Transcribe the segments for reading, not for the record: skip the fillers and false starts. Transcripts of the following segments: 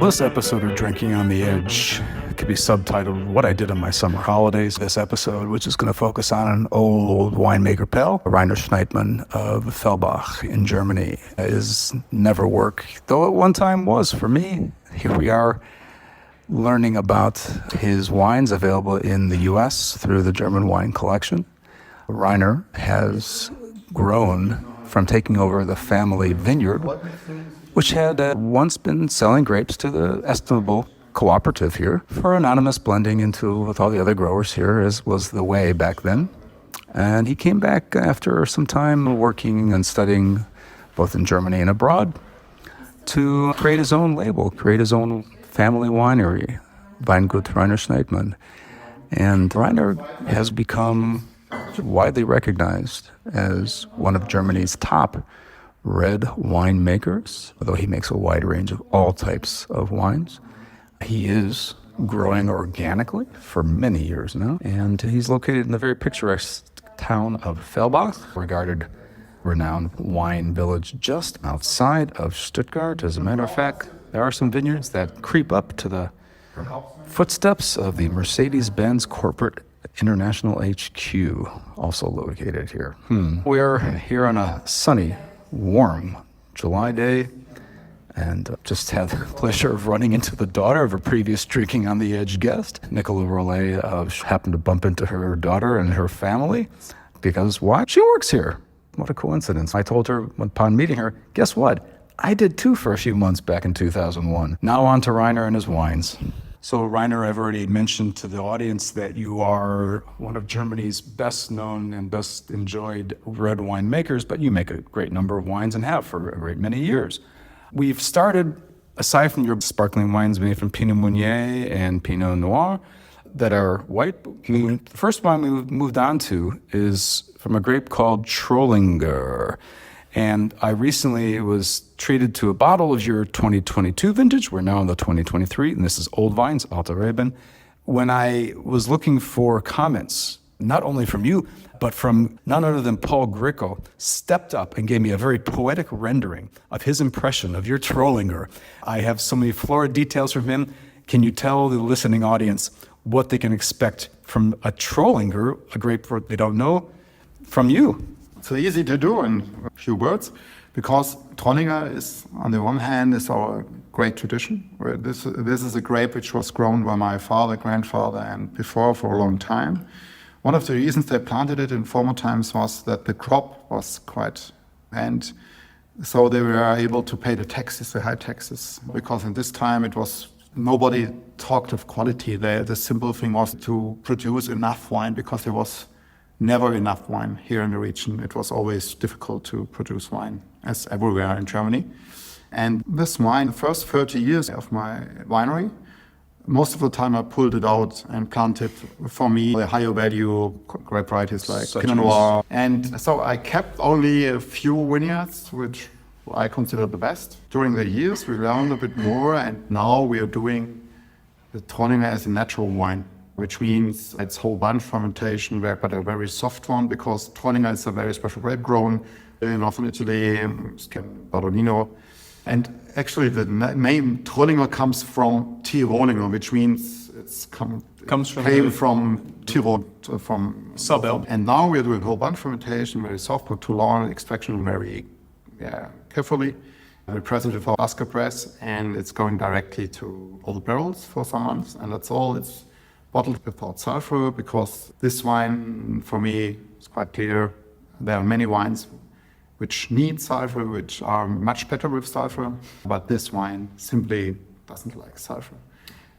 Well, this episode of Drinking on the Edge could be subtitled What I Did on My Summer Holidays. This episode, which is going to focus on an old winemaker pal, Rainer Schnaitmann of Fellbach in Germany, is never work, though at one time was for me. Here we are learning about his wines available in the U.S. through the German Wine Collection. Rainer has grown from taking over the family vineyard, which had once been selling grapes to the estimable cooperative here for anonymous blending with all the other growers here, as was the way back then. And he came back after some time working and studying both in Germany and abroad to create his own label, create his own family winery, Weingut Rainer Schnaitmann. And Rainer has become widely recognized as one of Germany's top red winemakers, although he makes a wide range of all types of wines. He is growing organically for many years now, and he's located in the very picturesque town of Fellbach, regarded renowned wine village just outside of Stuttgart. As a matter of fact, there are some vineyards that creep up to the footsteps of the Mercedes-Benz corporate international HQ, also located here. We're here on a sunny, warm July day, and just had the pleasure of running into the daughter of a previous Drinking on the Edge guest. Nicola Rollet happened to bump into her daughter and her family because why? She works here. What a coincidence. I told her upon meeting her, guess what? I did too for a few months back in 2001. Now on to Rainer and his wines. So Rainer, I've already mentioned to the audience that you are one of Germany's best known and best enjoyed red wine makers, but you make a great number of wines and have for a great many years. We've started, aside from your sparkling wines made from Pinot Meunier and Pinot Noir that are white, the first wine we moved on to is from a grape called Trollinger. And I recently was treated to a bottle of your 2022 vintage. We're now in the 2023, and this is Old Vines, Alter Reben. When I was looking for comments, not only from you, but from none other than Paul Gricko, stepped up and gave me a very poetic rendering of his impression of your Trollinger. I have so many florid details from him. Can you tell the listening audience what they can expect from a Trollinger, a grape they don't know, from you? It's easy to do in a few words, because Trollinger is, on the one hand, is our great tradition. This is a grape which was grown by my father, grandfather, and before for a long time. One of the reasons they planted it in former times was that the crop was quite, and so they were able to pay the taxes, the high taxes, because in this time it was, nobody talked of quality. The simple thing was to produce enough wine, because there was never enough wine here in the region. It was always difficult to produce wine, as everywhere in Germany. And this wine, the first 30 years of my winery, most of the time I pulled it out and planted, for me, the higher value grape varieties like Pinot Noir. And so I kept only a few vineyards, which I consider the best. During the years, we learned a bit more, and now we are doing the Trollinger as a natural wine, which means it's whole bunch fermentation, but a very soft one, because Trollinger is a very special grape grown in northern Italy, Bardolino. And actually the name Trollinger comes from Tirolinger, which means came from Tirol, from Suburb. And now we're doing whole bunch fermentation, very soft, but Toulon extraction very carefully. We press it with our Asker press, and it's going directly to old barrels for some months, and that's all. It's bottled without sulfur, because this wine, for me, is quite clear. There are many wines which need sulfur, which are much better with sulfur, but this wine simply doesn't like sulfur.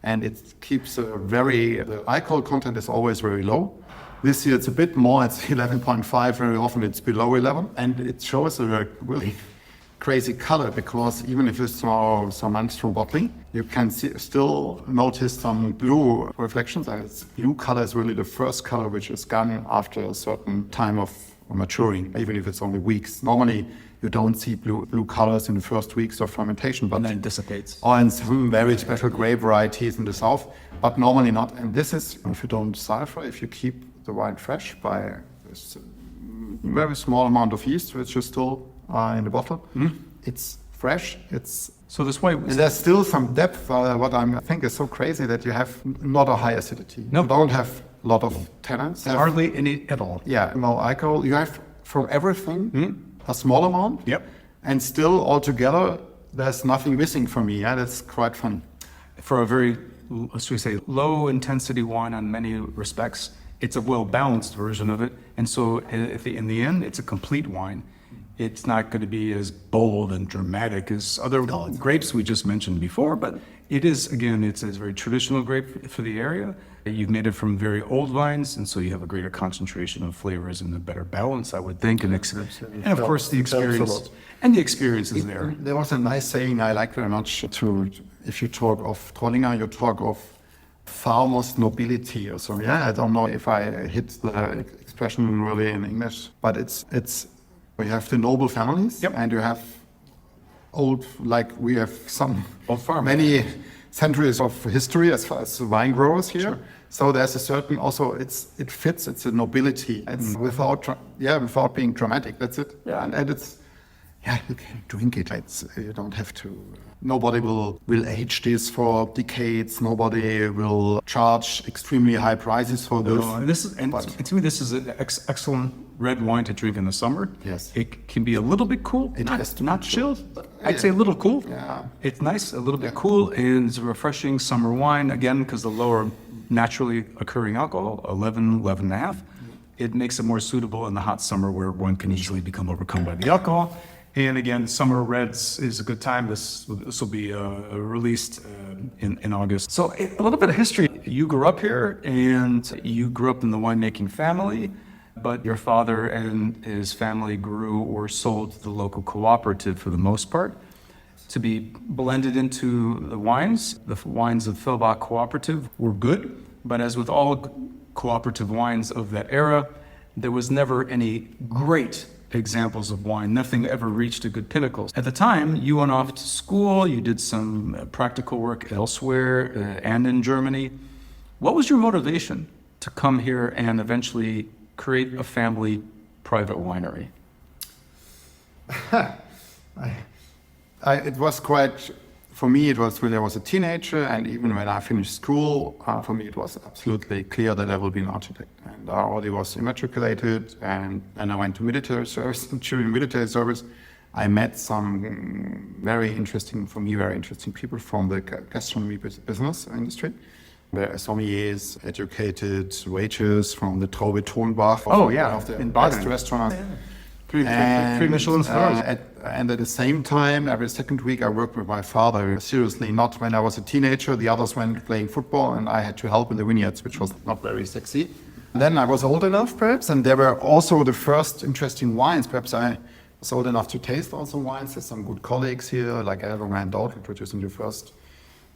And it keeps the alcohol content is always very low. This year it's a bit more, it's 11.5, very often it's below 11, and it shows a really crazy color, because even if it's some months from bottling, you can still notice some blue reflections. And blue color is really the first color which is gone after a certain time of maturing, even if it's only weeks. Normally, you don't see blue colors in the first weeks of fermentation, but and then it dissipates. Or in some very special grape varieties in the south, but normally not. And this is, if you don't sulfur, if you keep the wine fresh by this very small amount of yeast, which is still in the bottle. It's fresh, it's So this way, And there's still some depth. What I think is so crazy that you have not a high acidity. No. You don't have a lot of tannins. hardly any at all. Yeah, no alcohol. You have from everything a small amount. Yep. And still altogether, there's nothing missing for me. Yeah, that's quite fun. For a very, let's say, low intensity wine on many respects, it's a well-balanced version of it. And so in the end, it's a complete wine. It's not going to be as bold and dramatic as other grapes we just mentioned before, but it is, again, it's a very traditional grape for the area. You've made it from very old vines, and so you have a greater concentration of flavors and a better balance, I would think. And of course, the experience. And the experience is there. There was a nice saying I like very much if you talk of Trollinger, you talk of farmers' nobility or so. Yeah, I don't know if I hit the expression really in English, but it's you have the noble families, and you have old, like we have some many centuries of history as far as wine growers here. Sure. So there's a certain also it fits. It's a nobility. It's without being dramatic. That's it. Yeah, and it's you can drink it. You don't have to. Nobody will age this for decades. Nobody will charge extremely high prices for this. To me, this is an excellent red wine to drink in the summer. Yes. It can be a little bit cool. Not chilled. I'd say a little cool. Yeah. It's nice, a little bit cool, and it's a refreshing summer wine, again, because the lower naturally occurring alcohol, 11.5, it makes it more suitable in the hot summer where one can easily become overcome by the alcohol. And again, summer reds is a good time. This will be released in August. So a little bit of history. You grew up here, and you grew up in the winemaking family, but your father and his family grew or sold to the local cooperative for the most part to be blended into the wines. The wines of Fellbach Cooperative were good, but as with all cooperative wines of that era, there was never any great examples of wine. Nothing ever reached a good pinnacle. At the time, you went off to school, you did some practical work elsewhere and in Germany. What was your motivation to come here and eventually create a family private winery? It was quite, for me, it was when I was a teenager, and even when I finished school, for me it was absolutely clear that I will be an architect. And I already was immatriculated, and I went to military service. And during military service, I met some very interesting people from the gastronomy business industry. There are sommeliers, educated waiters from the Traube Tonbach. Of the in best Baden. Restaurants. Yeah. Three Michelin stars. And at the same time, every second week, I worked with my father. Seriously, not when I was a teenager. The others went playing football, and I had to help in the vineyards, which was not very sexy. Then I was old enough, perhaps, and there were also the first interesting wines. Perhaps I was old enough to taste also wines. There's some good colleagues here, like Elving and Dalton, producing the first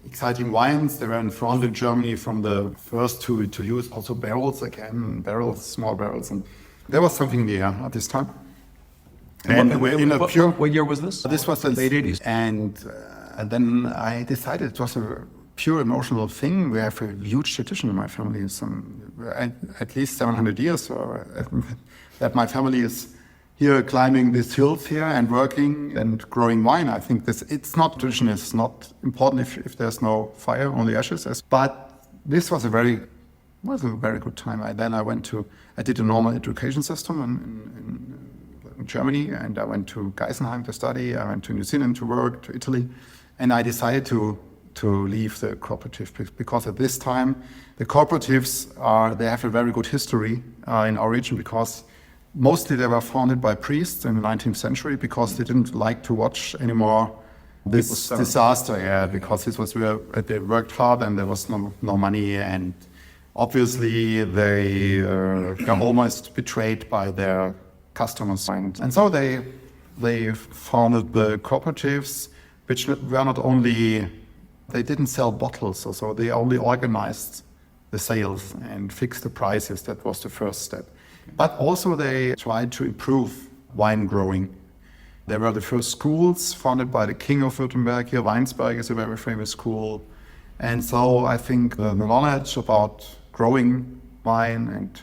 exciting wines. They were in front in Germany from the first to use also barrels again, small barrels. And there was something there at this time. What year was this? This was the late 80s. And then I decided it was a pure emotional thing. We have a huge tradition in my family, at least 700 years, so that my family is here climbing these hills here and working and growing wine. I think it's not tradition, it's not important if there's no fire, only ashes. But this was a very good time. I did a normal education system in Germany, and I went to Geisenheim to study. I went to New Zealand to work, to Italy, and I decided to leave the cooperative because at this time the cooperatives they have a very good history in our region, because mostly they were founded by priests in the 19th century because they didn't like to watch anymore this disaster. Yeah, because this was where they worked hard and there was no money, and obviously they got almost betrayed by their customers. And so they founded the cooperatives, which were not only, they didn't sell bottles, so they only organized the sales and fixed the prices. That was the first step. But also they tried to improve wine growing. There were the first schools founded by the king of Württemberg here. Weinsberg is a very famous school. And so I think the knowledge about growing wine and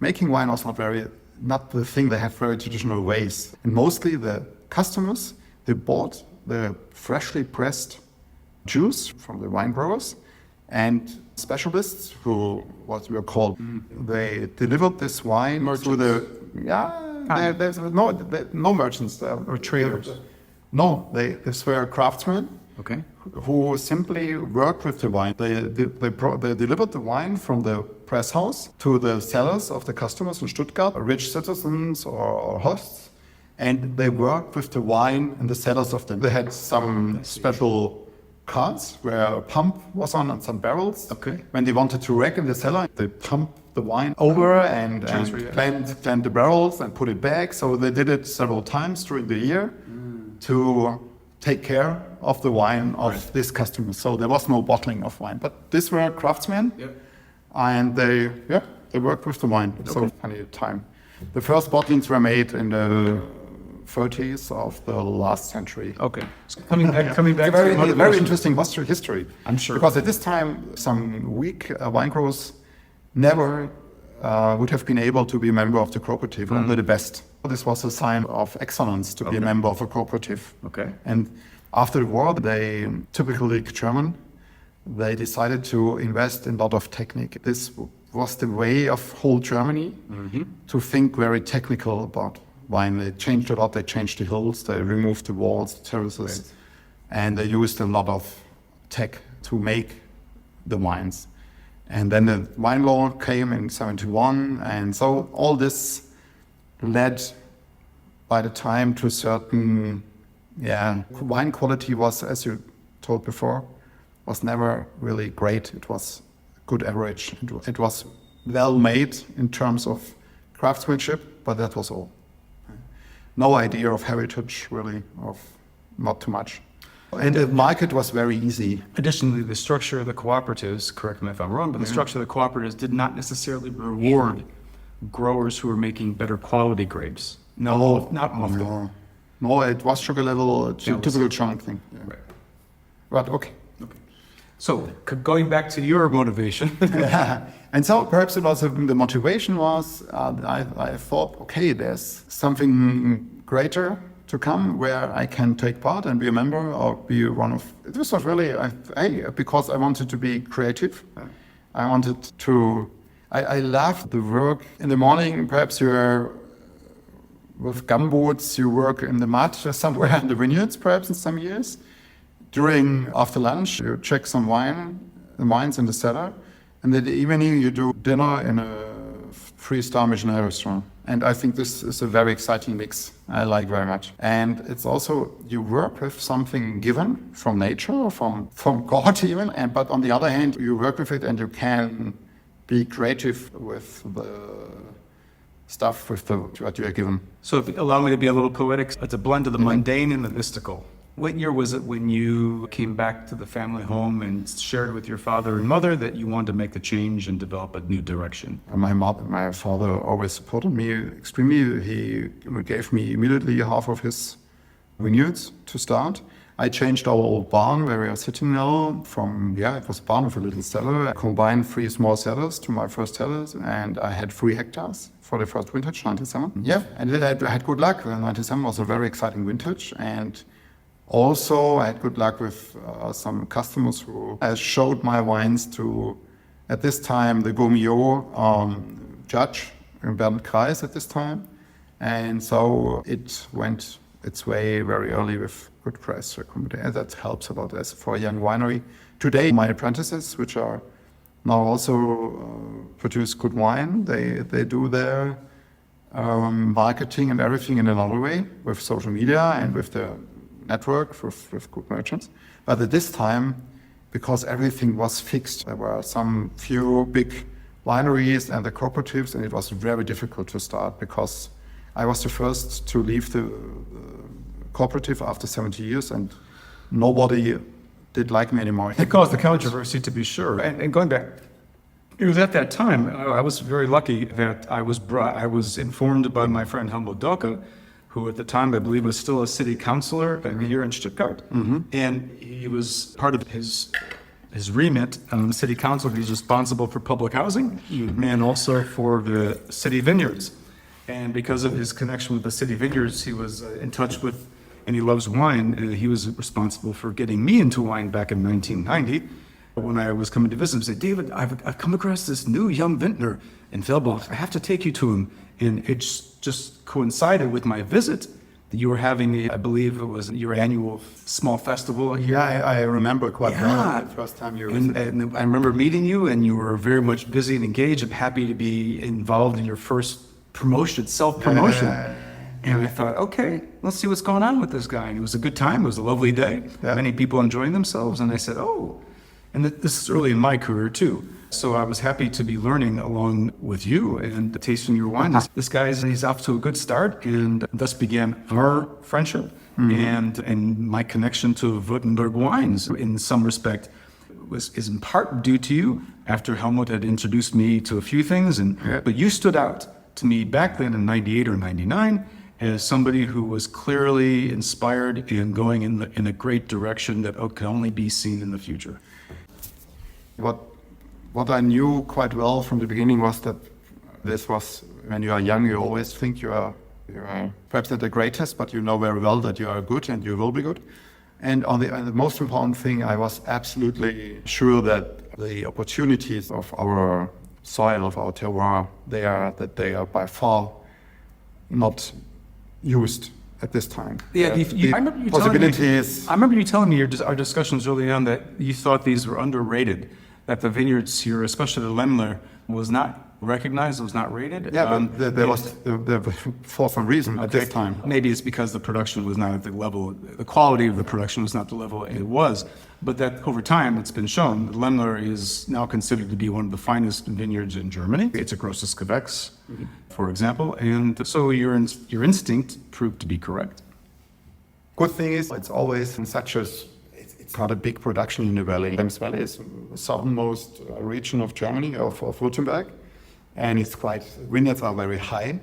making wine was not the thing. They have very traditional ways. And mostly the customers, they bought the freshly pressed juice from the wine growers, and specialists who, what we are called, they delivered this wine to the, there's no merchants Or traders. No, these were craftsmen. Okay. Who simply worked with the wine. They delivered the wine from the press house to the cellars of the customers in Stuttgart, rich citizens or hosts, and they worked with the wine in the cellars of them. They had some special carts where a pump was on and some barrels. Okay. When they wanted to rack in the cellar, they pumped the wine over and cleaned the barrels and put it back. So they did it several times during the year to take care of the wine of this customer. So there was no bottling of wine. But these were craftsmen, and they worked with the wine. So funny time. The first bottlings were made in the 30s of the last century. Okay. So coming back Very interesting history. I'm sure. Because at this time, some weak wine growers never would have been able to be a member of the cooperative, only the best. This was a sign of excellence to be a member of a cooperative. Okay. And after the war, they, typically German, they decided to invest in a lot of technique. This was the way of whole Germany to think very technical about wine. They changed a lot. They changed the hills. They removed the walls, the terraces, and they used a lot of tech to make the wines. And then the wine law came in 71, and so all this led by the time to a certain, wine quality was, as you told before, was never really great. It was good average. It was well made in terms of craftsmanship, but that was all. No idea of heritage, really, of not too much. And the market was very easy. Additionally, the structure of the cooperatives, correct me if I'm wrong, but the structure of the cooperatives did not necessarily reward growers who were making better quality grapes. No, not often. No, it was sugar level, typical chunk thing. Yeah. Right. But okay. So going back to your motivation. And so perhaps it was the motivation was I thought, okay, there's something greater to come where I can take part and be a member or be one of. This was really because I wanted to be creative. I wanted to. I loved the work in the morning. Perhaps you're with gumboots, you work in the mud somewhere in the vineyards, perhaps in some years. After lunch, you check some wines in the cellar, and in the evening you do dinner in a 3-star Michelin restaurant. And I think this is a very exciting mix. I like very much. And it's also, you work with something given from nature, or from God even, but on the other hand, you work with it and you can be creative with the stuff, with what you are given. So allow me to be a little poetic. It's a blend of the mundane and the mystical. What year was it when you came back to the family home and shared with your father and mother that you wanted to make the change and develop a new direction? My father always supported me extremely. He gave me immediately half of his vineyards to start. I changed our old barn where we are sitting now it was a barn with a little cellar. I combined 3 small cellars to my first cellars, and I had 3 hectares for the first vintage, 97. Yeah, and then I had good luck. 97 was a very exciting vintage, and also I had good luck with some customers who showed my wines to, at this time, the Gourmillot judge in Bernd Kreis at this time. And so it went its way very early with good press recommendation. That helps a lot as for a young winery. Today, my apprentices, which are now also produce good wine, they do their marketing and everything in another way with social media and with the network with good merchants. But at this time, because everything was fixed, there were some few big wineries and the cooperatives, and it was very difficult to start because I was the first to leave the cooperative after 70 years, and nobody did like me anymore. It caused a controversy, to be sure. And going back, it was at that time, I was very lucky that I was informed by my friend Helmut Doka, who at the time I believe was still a city councillor here in Stuttgart. And he was part of his remit on the city council. He was responsible for public housing and also for the city vineyards. And because of his connection with the city vineyards, he was in touch with and he loves wine. He was responsible for getting me into wine back in 1990. When I was coming to visit him, he said, David, I've come across this new young vintner in Velbach. I have to take you to him. And it just coincided with my visit. You were having, I believe it was your annual small festival here. Yeah, I remember quite well the first time you were and I remember meeting you, and you were very much busy and engaged and happy to be involved in your first promotion, self-promotion. And I thought, okay, let's see what's going on with this guy. And it was a good time. It was a lovely day. Many people enjoying themselves. And I said, oh, and this is early in my career too. So I was happy to be learning along with you and tasting your wine. This guy, he's off to a good start, and thus began our friendship and my connection to Württemberg wines in some respect is in part due to you after Helmut had introduced me to a few things. But you stood out to me back then in 98 or 99 as somebody who was clearly inspired and going in a great direction that can only be seen in the future. What I knew quite well from the beginning was that this was, when you are young, you always think you are perhaps not the greatest, but you know very well that you are good and you will be good. And the most important thing, I was absolutely sure that the opportunities of our soil, of our terroir, they are by far not used at this time. Yeah, I remember you telling me our discussions early on that you thought these were underrated, that the vineyards here, especially the Lemler, was not recognized, was not rated. Yeah, but there was for some reason at this time. Maybe it's because the production was not at the level, the quality of the production was not the level it was. But that over time, it's been shown that Lemler is now considered to be one of the finest vineyards in Germany. It's a Grosses Gewächs, for example. And so your instinct proved to be correct. Good thing is, it's always in such a, it's not a big production in the valley. Ems Valley is the southernmost region of Germany, of Württemberg. And it's vineyards are very high.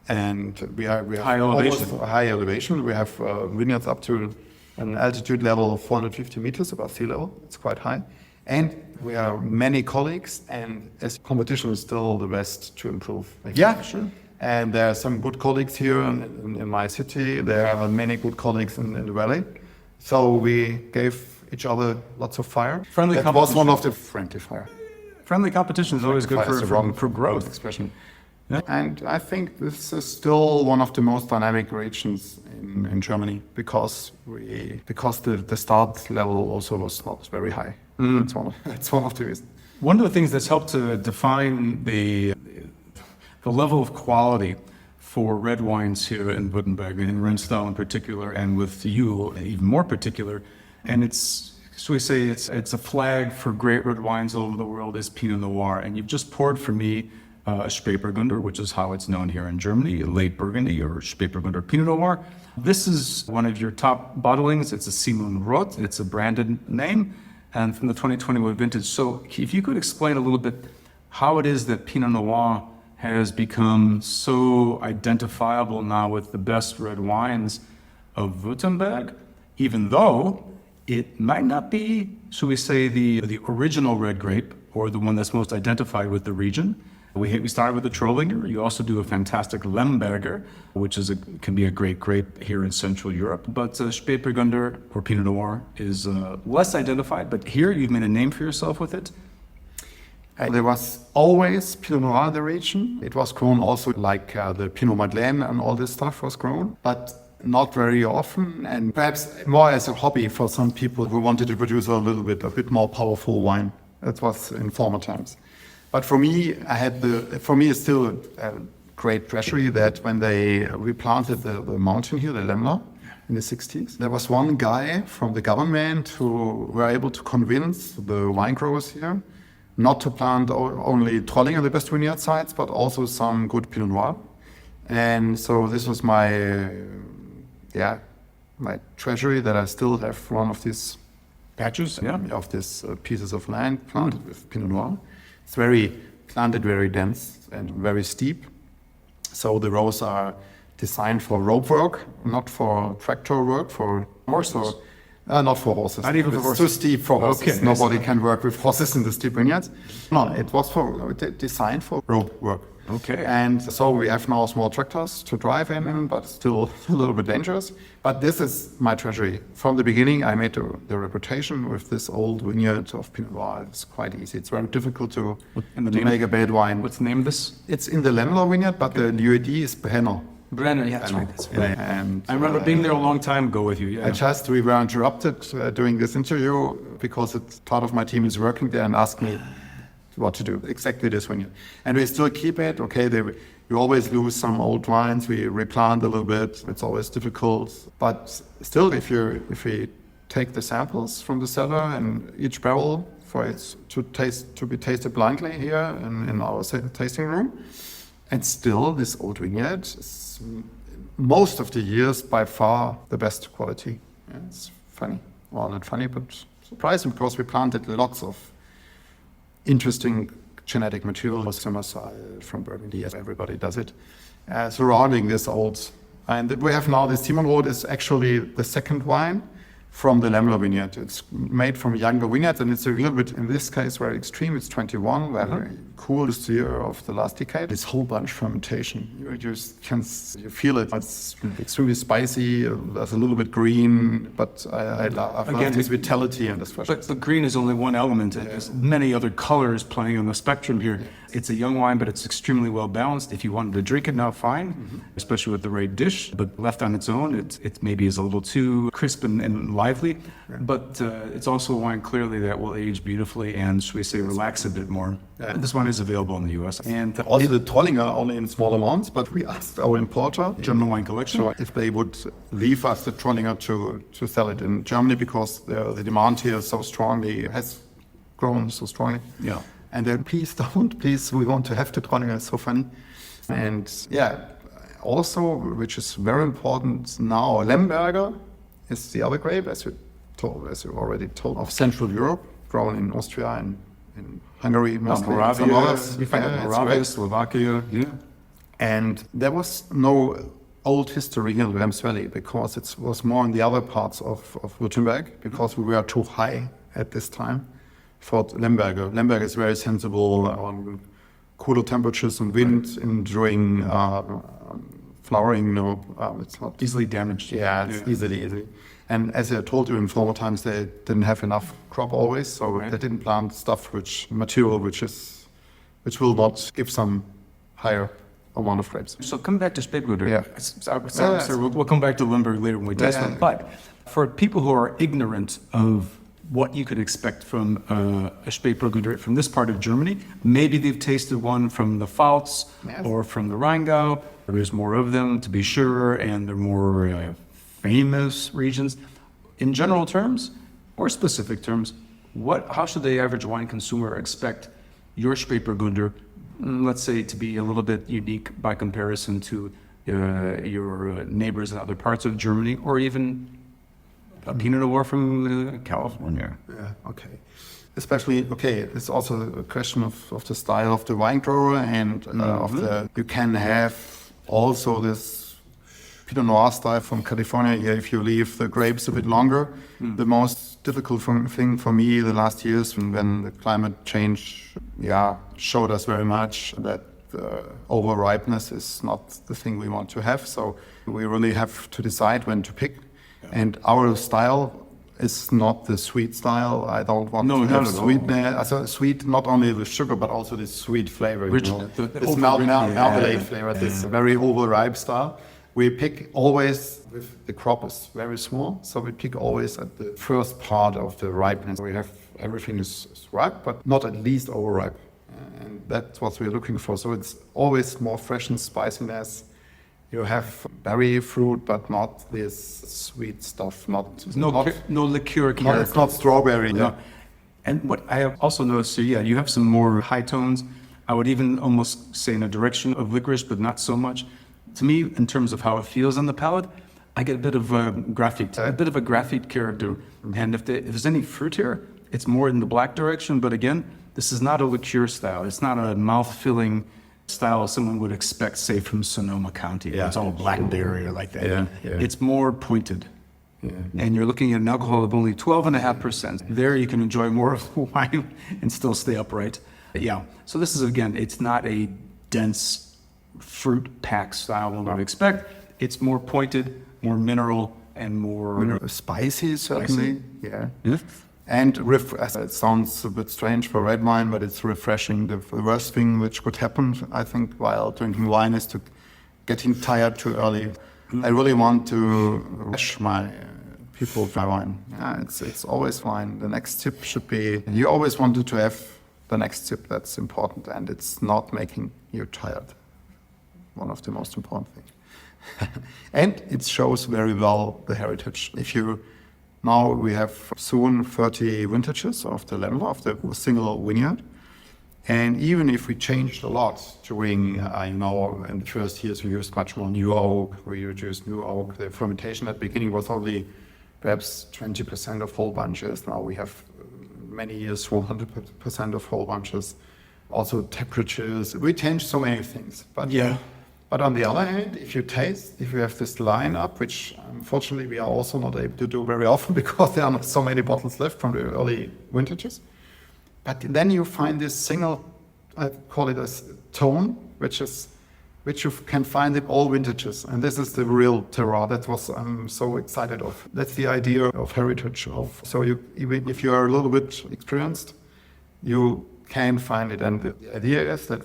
And we have high elevation. High elevation. We have vineyards up to an altitude level of 450 meters above sea level. It's quite high. And we are many colleagues, and as competition is still the best to improve. Yeah, sure. And there are some good colleagues here in my city. There are many good colleagues in the valley. So we gave each other lots of fire. That was one of the friendly fire. Friendly competition is always good for growth. Expression. Yeah. And I think this is still one of the most dynamic regions in Germany because the start level also was not very high. That's one of the reasons. One of the things that's helped to define the level of quality for red wines here in Württemberg, in Rhinestyle in particular, and with you even more particular, and so we say it's a flag for great red wines all over the world, is Pinot Noir. And you've just poured for me a Spätburgunder, which is how it's known here in Germany, late Burgundy or Spätburgunder Pinot Noir. This is one of your top bottlings. It's a Simon Roth. It's a branded name, and from the 2021 vintage. So if you could explain a little bit how it is that Pinot Noir has become so identifiable now with the best red wines of Württemberg, even though it might not be, should we say, the original red grape or the one that's most identified with the region. We started with the Trollinger. You also do a fantastic Lemberger, which can be a great grape here in Central Europe. But Spätburgunder or Pinot Noir is less identified, but here you've made a name for yourself with it. There was always Pinot Noir in the region. It was grown also like the Pinot Madeleine and all this stuff was grown, but not very often, and perhaps more as a hobby for some people who wanted to produce a bit more powerful wine. That was in former times. But for me, it's still a great treasury that when we planted the mountain here, the Lemler, in the 60s, there was one guy from the government who were able to convince the wine growers here not to plant only Trollinger, the best vineyard sites, but also some good Pinot Noir. And so this was my treasury, that I still have one of these patches, of these pieces of land planted with Pinot Noir. It's planted very dense and very steep. So the rows are designed for rope work, not for tractor work, for horses. Not for horses. Not even for horses. It's too steep for horses. Okay. Nobody can work with horses in the steep vineyards. No, it was designed for rope work. Okay. And so we have now small tractors to drive in, but still a little bit dangerous. But this is my treasury. From the beginning, I made the reputation with this old vineyard of Pinot Noir. It's quite easy. It's very difficult to make a bad wine. What's the name of this? It's in the Lemler vineyard, but the UAD is Brenner. Brenner, yeah, that's right. That's right. And I remember being there a long time ago with you. Yeah. We were interrupted during this interview because part of my team is working there and asked me what to do. Exactly this vineyard. And we still keep it. Okay, we always lose some old wines. We replant a little bit. It's always difficult. But still, if we take the samples from the cellar and each barrel for it to be tasted blindly here in our tasting room, and still this old vineyard is most of the years by far the best quality. Yeah, it's funny. Well, not funny, but surprising because we planted lots of interesting genetic material, from Burgundy, as everybody does it, surrounding this old. And we have now this Timon Road is actually the second wine from the Lemler vineyard. It's made from younger vineyards, and it's a little bit, in this case, very extreme. It's 21, very coolest year of the last decade. It's whole bunch fermentation. You feel it. It's extremely spicy. There's a little bit green, but I love this vitality and this freshness. But the green is only one element. There's many other colors playing on the spectrum here. It's a young wine, but it's extremely well balanced. If you wanted to drink it now, fine, especially with the right dish. But left on its own, it maybe is a little too crisp and lively. But it's also a wine clearly that will age beautifully and, should we say, relax a bit more. This one is available in the U.S. And also the Trollinger only in small amounts, but we asked our importer, German Wine Collection, if they would leave us the Trollinger to sell it in Germany because the demand here is so strongly, has grown so strongly. Yeah. And then please, we want to have the Trollinger, it's so funny. And also, which is very important now, Lemberger is the other grape, as you already told, of Central Europe, grown in Austria and in Hungary, mostly. Moravia, Slovakia. Yeah. And there was no old history in the Rems Valley because it was more in the other parts of Rosenberg because we were too high at this time for Lemberger. Lemberger is very sensible on cooler temperatures and wind during flowering. It's not easily damaged. Yeah, it's easily. And as I told you in former times, they didn't have enough crop always, so they didn't plant stuff which will not give some higher amount of grapes. So come back to Spätburgunder. Yeah. We'll come back to Limburg later when we test them. But for people who are ignorant of what you could expect from a Spätburgunder from this part of Germany, maybe they've tasted one from the Pfalz or from the Rheingau. There's more of them, to be sure, and they're more famous regions. In general terms, or specific terms, how should the average wine consumer expect your Spätburgunder, let's say, to be a little bit unique by comparison to your neighbors in other parts of Germany, or even a Pinot Noir from California? Yeah, okay. Especially, it's also a question of the style of the wine grower and you can have also this Pinot Noir style from California here if you leave the grapes a bit longer. The most difficult thing for me the last years when the climate change showed us very much that over ripeness is not the thing we want to have. So we really have to decide when to pick. And our style is not the sweet style. I don't want to have sweetness. Sweet, not only the sugar, but also this sweet flavor. This marmalade flavor, this very overripe style. We pick always, the crop is very small, so we pick always at the first part of the ripeness. We have everything is ripe, but not at least overripe. And that's what we're looking for. So it's always more fresh and spiciness. You have berry fruit, but not this sweet stuff. No liqueur character. It's not strawberry. No. And what I have also noticed here, you have some more high tones. I would even almost say in a direction of licorice, but not so much. To me, in terms of how it feels on the palate, I get a bit of a graphite character. And if there's any fruit here, it's more in the black direction. But again, this is not a liqueur style. It's not a mouth-filling style someone would expect, say, from Sonoma County. It's all blackberry or like that. It's more pointed. And you're looking at an alcohol of only 12.5%. There you can enjoy more of the wine and still stay upright. So this is, again, it's not a dense fruit pack style one would expect. It's more pointed, more mineral, and more Spicy, certainly. Yeah. Yeah. And it sounds a bit strange for red wine, but it's refreshing. The worst thing which could happen, I think, while drinking wine is to getting tired too early. I really want to rush my people dry wine. Yeah, it's always fine. The next tip should be, you always wanted to have the next tip that's important, and it's not making you tired. One of the most important things. And it shows very well the heritage. Now we have soon 30 vintages of the level of the single vineyard. And even if we changed a lot during, in the first years we used much more new oak, we used new oak. The fermentation at the beginning was only perhaps 20% of whole bunches. Now we have many years 100% of whole bunches. Also temperatures, we changed so many things. But on the other hand, if you have this lineup, which unfortunately we are also not able to do very often because there are not so many bottles left from the early vintages. But then you find this single, I call it a tone, which you can find in all vintages. And this is the real terroir. That was I'm so excited of. That's the idea of heritage. Even if you are a little bit experienced, you can find it. And the idea is that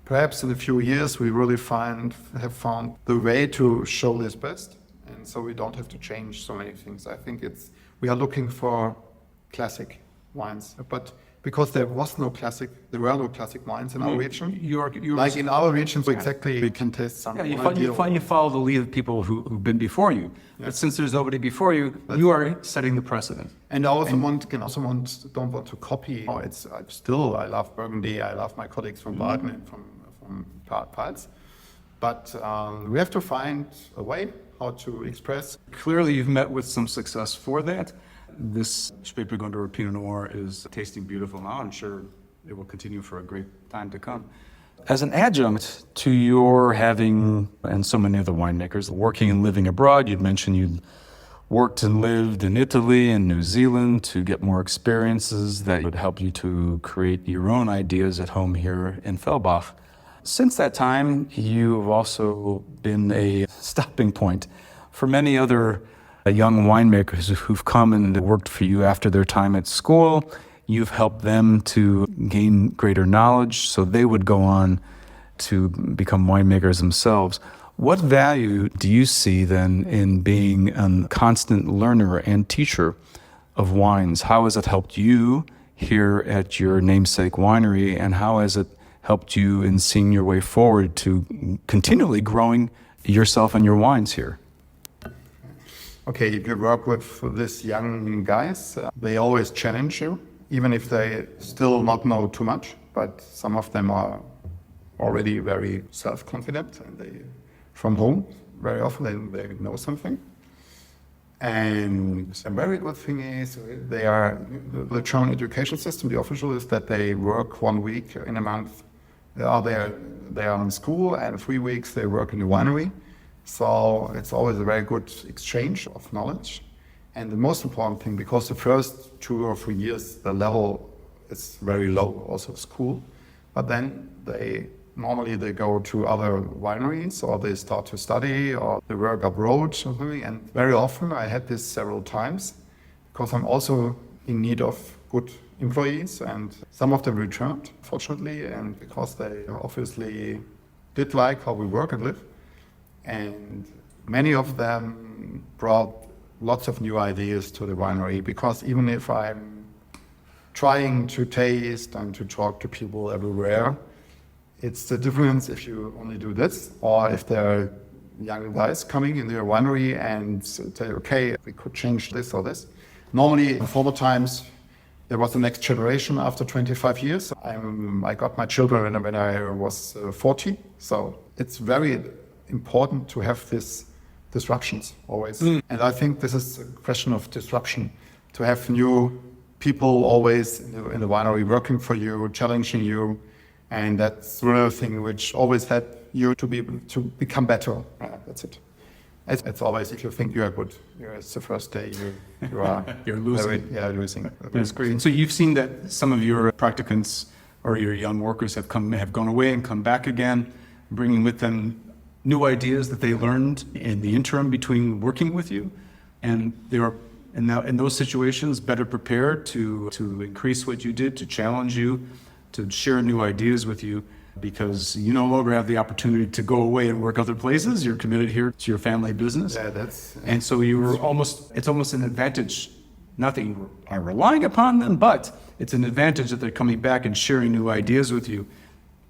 perhaps in a few years, we really have found the way to show this best. And so we don't have to change so many things. I think we are looking for classic wines. But because there were no classic wines in our region. Like in our region, exactly, we can taste some. Yeah, you follow the lead of people who've been before you. Yeah. But since there's nobody before you, you are setting the precedent. And I also don't want to copy. I love Burgundy. I love my colleagues from Baden and from Pfalz. But we have to find a way how to express. Clearly, you've met with some success for that. This Spätburgunder Pinot Noir is tasting beautiful now. I'm sure it will continue for a great time to come. As an adjunct to your having, and so many other winemakers, working and living abroad, you'd mentioned you'd worked and lived in Italy and New Zealand to get more experiences that would help you to create your own ideas at home here in Fellbach. Since that time, you've also been a stopping point for many other young winemakers who've come and worked for you after their time at school. You've helped them to gain greater knowledge so they would go on to become winemakers themselves. What value do you see then in being a constant learner and teacher of wines? How has it helped you here at your namesake winery, and how has it helped you in seeing your way forward to continually growing yourself and your wines here? Okay, if you work with these young guys, they always challenge you, even if they still not know too much. But some of them are already very self-confident, and from home, very often they know something. And a very good thing is the German education system, the official is that they work 1 week in a month. They are in school, and 3 weeks they work in the winery. So it's always a very good exchange of knowledge. And the most important thing, because the first 2 or 3 years, the level is very low, also school. But then they go to other wineries, or they start to study, or they work abroad or something. And very often, I had this several times, because I'm also in need of good employees, and some of them returned, fortunately, and because they obviously did like how we work and live. And many of them brought lots of new ideas to the winery, because even if I'm trying to taste and to talk to people everywhere, it's the difference if you only do this, or if there are young guys coming in their winery and say, okay, we could change this or this. Normally, in former times, there was the next generation after 25 years. I got my children when I was 40, so it's very important to have these disruptions always. And I think this is a question of disruption, to have new people always in the winery working for you, challenging you. And that's the real thing which always had you to become better. That's it. It's always, if you think you are good, it's the first day you are You're losing. Losing. That's great. And so you've seen that some of your practicants or your young workers have gone away and come back again, bringing with them new ideas that they learned in the interim between working with you, and they are now in those situations better prepared to increase what you did, to challenge you, to share new ideas with you, because you no longer have the opportunity to go away and work other places. You're committed here to your family business. Yeah, and so it's almost an advantage, not that you are relying upon them, but it's an advantage that they're coming back and sharing new ideas with you.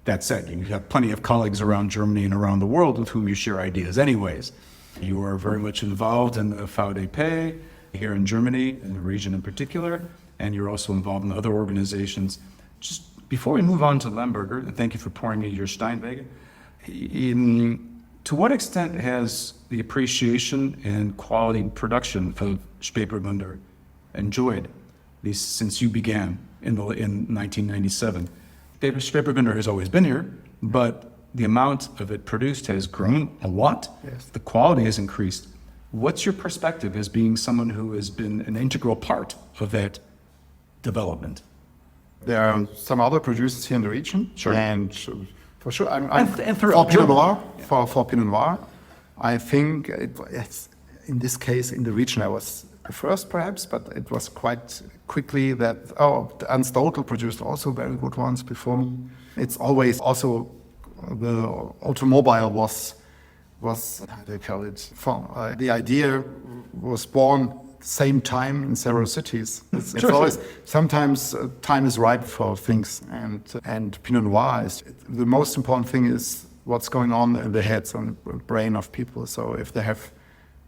That said, you have plenty of colleagues around Germany and around the world with whom you share ideas anyways. You are very much involved in the VDP here in Germany, in the region in particular, and you're also involved in other organizations. Just before we move on to Lemberger, and thank you for pouring me your Steinwege, to what extent has the appreciation and quality production of Spätburgunder enjoyed since you began in 1997? Spätburgunder has always been here, but the amount of it produced has grown a lot. Yes. The quality has increased. What's your perspective as being someone who has been an integral part of that development? There are some other producers here in the region. Sure. And for sure, And for Pinot Noir, for Pinot Noir, I think it's in this case in the region I was the first perhaps, but it was quite quickly that the Unstotal produced also very good ones before me. It's always also the automobile was how do you call it? The idea was born same time in several cities. It's always sometimes time is right for things, and Pinot Noir is the most important thing is what's going on in the heads and the brain of people. So if they have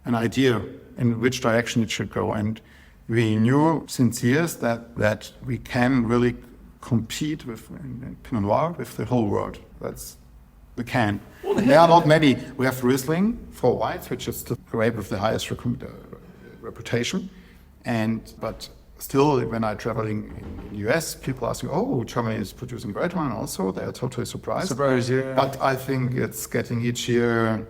an idea in which direction it should go, and we knew since years that we can really compete with in Pinot Noir with the whole world. We can. There are not many. We have Riesling for whites, which is the grape with the highest reputation. But still, when I'm traveling in the US, people ask me, "Oh, Germany is producing great wine also." They are totally surprised. Yeah. But I think it's getting each year.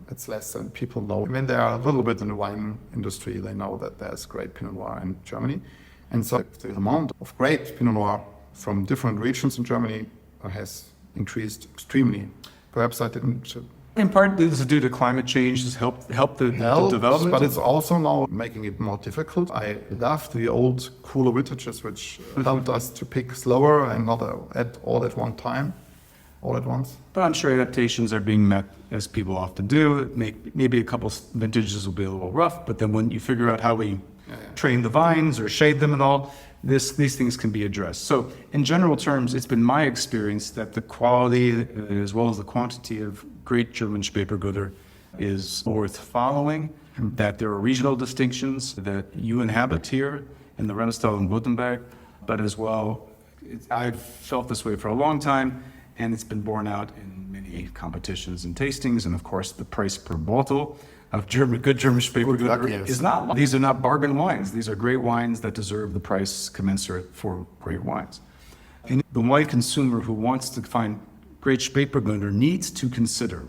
It's less than people know. I mean, they are a little bit in the wine industry. They know that there's great Pinot Noir in Germany, and so the amount of great Pinot Noir from different regions in Germany has increased extremely. Perhaps I didn't. In part, this is due to climate change, has helped the development. But it's also now making it more difficult. I love the old cooler vintages, which helped us to pick slower and not all at one time, all at once. But I'm sure adaptations are being met, as people often do. Maybe a couple vintages will be a little rough, but then when you figure out how we train the vines or shade them and all, these things can be addressed. So in general terms, it's been my experience that the quality as well as the quantity of great German Spätburgunder is worth following, that there are regional distinctions that you inhabit here in the Rhinecliff and Württemberg, but as well, I've felt this way for a long time, and it's been borne out in many competitions and tastings, and of course the price per bottle of good German Spätburgunder is not. These are not bargain wines. These are great wines that deserve the price commensurate for great wines. And the wine consumer who wants to find great Spätburgunder needs to consider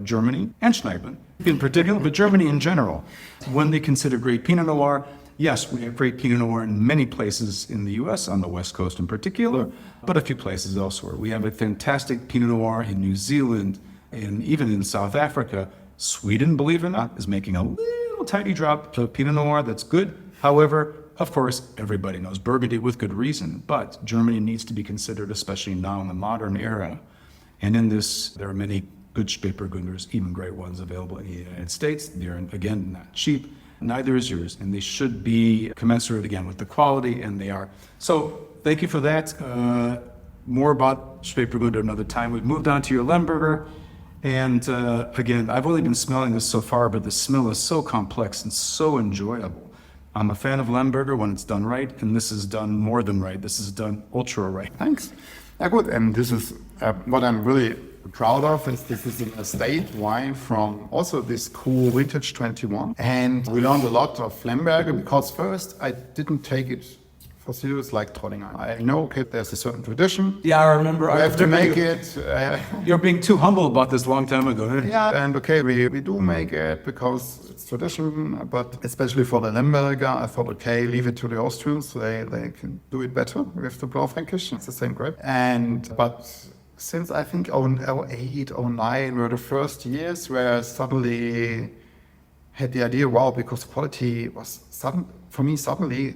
Germany and Schnaitmann in particular, but Germany in general. When they consider great Pinot Noir, yes, we have great Pinot Noir in many places in the U.S., on the West Coast in particular, but a few places elsewhere. We have a fantastic Pinot Noir in New Zealand, and even in South Africa. Sweden, believe it or not, is making a little tiny drop of Pinot Noir that's good. However, of course, everybody knows Burgundy with good reason, but Germany needs to be considered, especially now in the modern era. And in this, there are many good Spätburgunders, even great ones available in the United States. They're, again, not cheap. Neither is yours, and they should be commensurate, again, with the quality, and they are. So thank you for that. More about Spätburgunder another time. We've moved on to your Lemberger. And again, I've only been smelling this so far, but the smell is so complex and so enjoyable. I'm a fan of Lemberger when it's done right, and this is done more than right. This is done ultra right. Thanks. Yeah, good. And this is what I'm really proud of. This is an estate wine from also this cool vintage 21. And we learned a lot of Lemberger because first I didn't take it procedures like Trollinger. I know, okay, there's a certain tradition. Yeah, I remember. I have to make it. You're being too humble about this a long time ago. Yeah, and okay, we do make it because it's tradition, but especially for the Lemberger, I thought, okay, leave it to the Austrians. They can do it better with the Blaufränkisch. It's the same grape. But since I think 08, 09 were the first years where I suddenly had the idea, wow, because quality was suddenly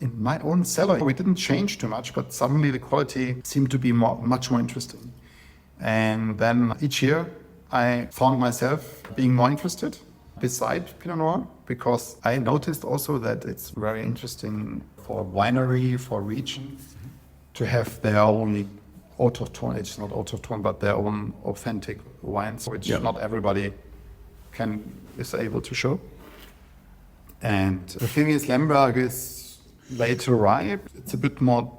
in my own cellar. We didn't change too much, but suddenly the quality seemed to be much more interesting. And then each year I found myself being more interested beside Pinot Noir, because I noticed also that it's very interesting for winery, for region, to have their own autochtone, it's not autochtone, but their own authentic wines, which not everybody is able to show. And the thing is, Lemberg is later ripe. It's a bit more,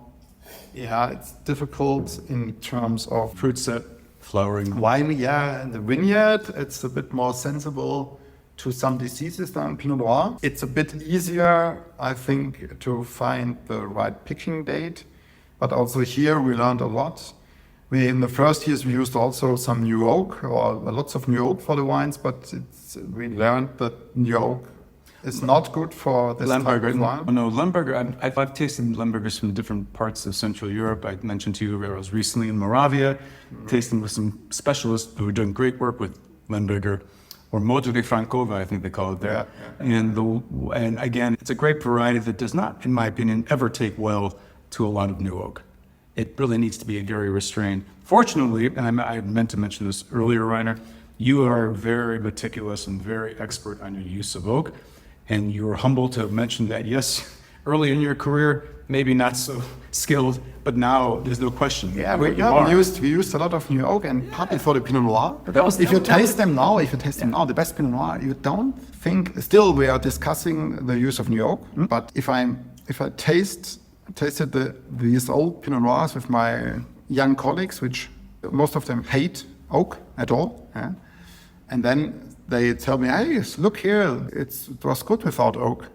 it's difficult in terms of Fruit set, flowering. wine. Yeah, in the vineyard, it's a bit more sensible to some diseases than Pinot Noir. It's a bit easier, I think, to find the right picking date. But also here we learned a lot. In the first years we used also some new oak, or lots of new oak for the wines, but we learned that new oak is not good for this type of wine. No, Lemberger, I've tasted Lembergers from different parts of Central Europe. I mentioned to you I was recently in Moravia, tasting with some specialists who are doing great work with Lemberger, or Modre Frankova, I think they call it there. Yeah. And again, it's a great variety that does not, in my opinion, ever take well to a lot of new oak. It really needs to be very restrained. Fortunately, and I meant to mention this earlier, Rainer, you are very meticulous and very expert on your use of oak. And you were humble to mention that, yes, early in your career, maybe not so skilled, but now there's no question. Yeah, we used a lot of new oak, and partly for the Pinot Noir. If you taste them now, the best Pinot Noir, you don't think. Still, we are discussing the use of new oak. But if I tasted these old Pinot Noirs with my young colleagues, which most of them hate oak at all, and then they tell me, hey, look here, it was good without oak.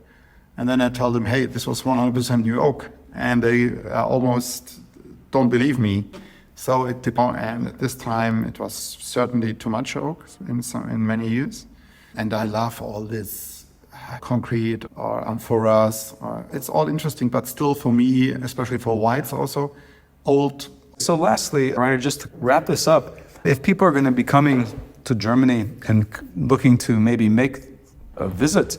And then I tell them, hey, this was 100% new oak. And they almost don't believe me. So it depends. And at this time, it was certainly too much oak in many years. And I love all this concrete or amphoras. It's all interesting, but still for me, especially for whites also, old. So lastly, Rainer, just to wrap this up, if people are going to be coming to Germany and looking to maybe make a visit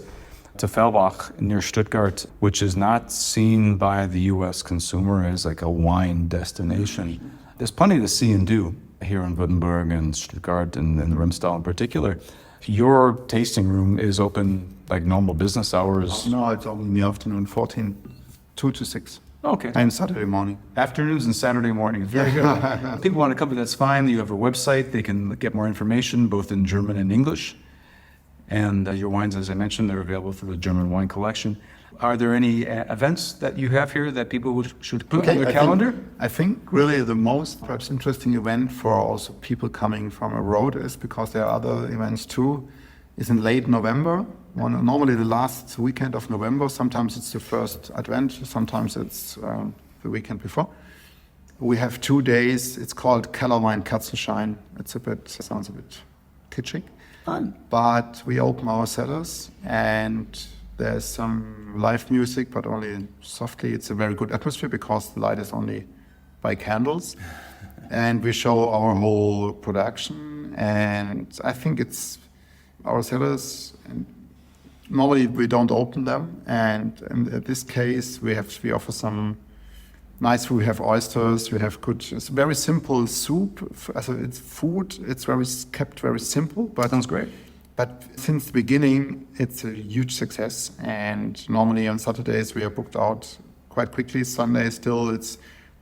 to Fellbach near Stuttgart, which is not seen by the U.S. consumer as like a wine destination, there's plenty to see and do here in Württemberg and Stuttgart and the Remstal in particular. Your tasting room is open like normal business hours? No, it's open in the afternoon, 2 to 6. Okay. And Saturday morning. Afternoons and Saturday mornings. Very good. People want to come, that's fine. You have a website. They can get more information, both in German and English. And your wines, as I mentioned, they're available through the German wine collection. Are there any events that you have here that people should put on their calendar? I think really the most perhaps interesting event for also people coming from abroad is, because there are other events too, is in late November. Normally the last weekend of November. Sometimes it's the first Advent, sometimes it's the weekend before. We have 2 days. It's called Kellerwein Kerzenschein. Sounds a bit kitschy. Fun. But we open our cellars and there's some live music, but only softly. It's a very good atmosphere because the light is only by candles. And we show our whole production. And I think it's our cellars. And normally we don't open them. And in this case, we offer some nice food. We have oysters. We have good. It's a very simple soup. It's food. It's kept very simple. But sounds great. But since the beginning, it's a huge success. And normally on Saturdays we are booked out quite quickly. Sunday still,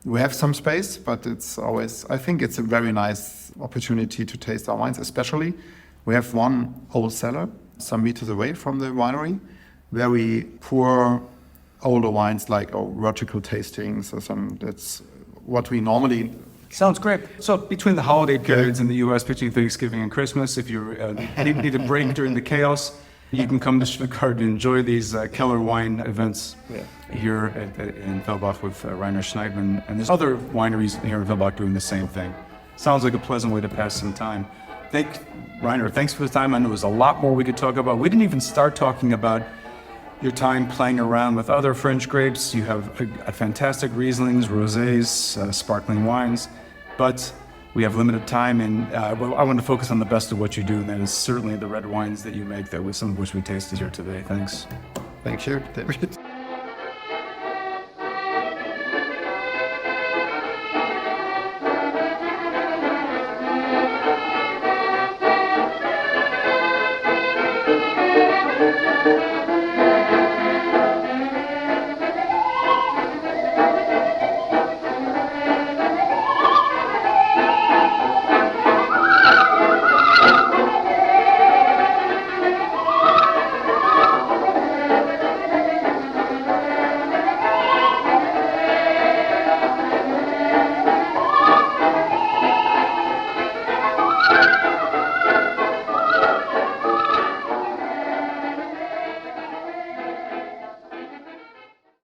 we have some space, but it's always. I think it's a very nice opportunity to taste our wines. Especially, we have one whole cellar some meters away from the winery, where we pour older wines like vertical tastings or some. That's what we normally. Sounds great. So between the holiday periods in the U.S., between Thanksgiving and Christmas, if you need a break during the chaos, You can come to Stuttgart and enjoy these Keller wine events here in Fellbach with Rainer Schnaitmann. And there's other wineries here in Fellbach doing the same thing. Sounds like a pleasant way to pass some time. Rainer, thanks for the time. I know there's a lot more we could talk about. We didn't even start talking about your time playing around with other French grapes. You have a fantastic Rieslings, rosés, sparkling wines, but we have limited time, and I want to focus on the best of what you do, and that is certainly the red wines that you make, some of which we tasted here today. Thanks. Thank you, David.